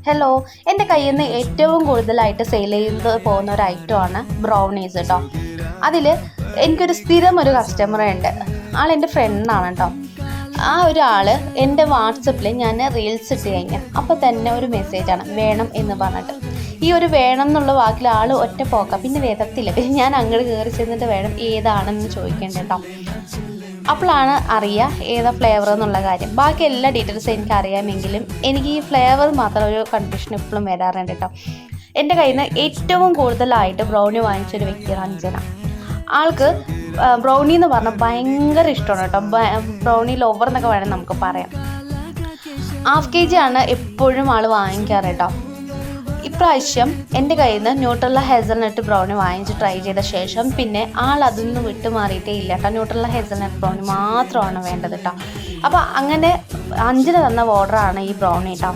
Hello, എൻ്റെ കയ്യിൽ നിന്ന് ഏറ്റവും കൂടുതലായിട്ട് സെയിൽ ചെയ്ത് പോകുന്ന ഒരു ഐറ്റമാണ് ബ്രൗണീസ് കേട്ടോ. അതിൽ എനിക്കൊരു സ്ഥിരം ഒരു കസ്റ്റമർ ഉണ്ട്. ആളെൻ്റെ ഫ്രണ്ടാണ് കേട്ടോ. ആ ഒരാൾ എൻ്റെ വാട്സപ്പിൽ ഞാൻ റീൽസ് ഇട്ട് കഴിഞ്ഞാൽ അപ്പോൾ തന്നെ ഒരു മെസ്സേജാണ് വേണം എന്ന് പറഞ്ഞിട്ട്. ഈ ഒരു വേണം എന്നുള്ള വാക്കിൽ ആൾ ഒറ്റ പോക്കാം, പിന്നെ വരത്തില്ല. പിന്നെ ഞാൻ അങ്ങോട്ട് കയറി ചെന്നിട്ട് വേണം ഏതാണെന്ന് ചോദിക്കേണ്ടത് കേട്ടോ. അപ്പോഴാണ് അറിയുക ഏതാ ഫ്ലേവർ എന്നുള്ള കാര്യം. ബാക്കി എല്ലാ ഡീറ്റെയിൽസും എനിക്ക് അറിയാമെങ്കിലും എനിക്ക് ഈ ഫ്ലേവർ മാത്രം ഒരു കൺഫ്യൂഷൻ എപ്പോഴും വരാറുണ്ട് കേട്ടോ. എൻ്റെ കയ്യിൽ നിന്ന് ഏറ്റവും കൂടുതലായിട്ട് ബ്രൗണി വാങ്ങിച്ചൊരു വ്യക്തിയാണ് അഞ്ജന. ആൾക്ക് ബ്രൗണി എന്ന് പറഞ്ഞാൽ ഭയങ്കര ഇഷ്ടമാണ് കേട്ടോ. ബ്രൗണി ലവർ എന്നൊക്കെ വേണമെങ്കിൽ നമുക്ക് പറയാം. ½ kg ആണ് എപ്പോഴും ആൾ വാങ്ങിക്കാറ് കേട്ടോ. ഇപ്രാവശ്യം എൻ്റെ കയ്യിൽ നിന്ന് ന്യൂട്രല്ല ഹേസൽനട്ട് ബ്രൗണി വാങ്ങിച്ച് ട്രൈ ചെയ്ത ശേഷം പിന്നെ ആൾ അതിൽ നിന്ന് വിട്ടു മാറിയിട്ടേ ഇല്ല കേട്ടോ. ന്യൂട്രല്ല ഹേസൽനട്ട് ബ്രൗണി മാത്രമാണ് വേണ്ടത് കേട്ടോ. അപ്പോൾ അങ്ങനെ അഞ്ജന തന്ന ഓർഡറാണ് ഈ ബ്രൗണി കേട്ടോ.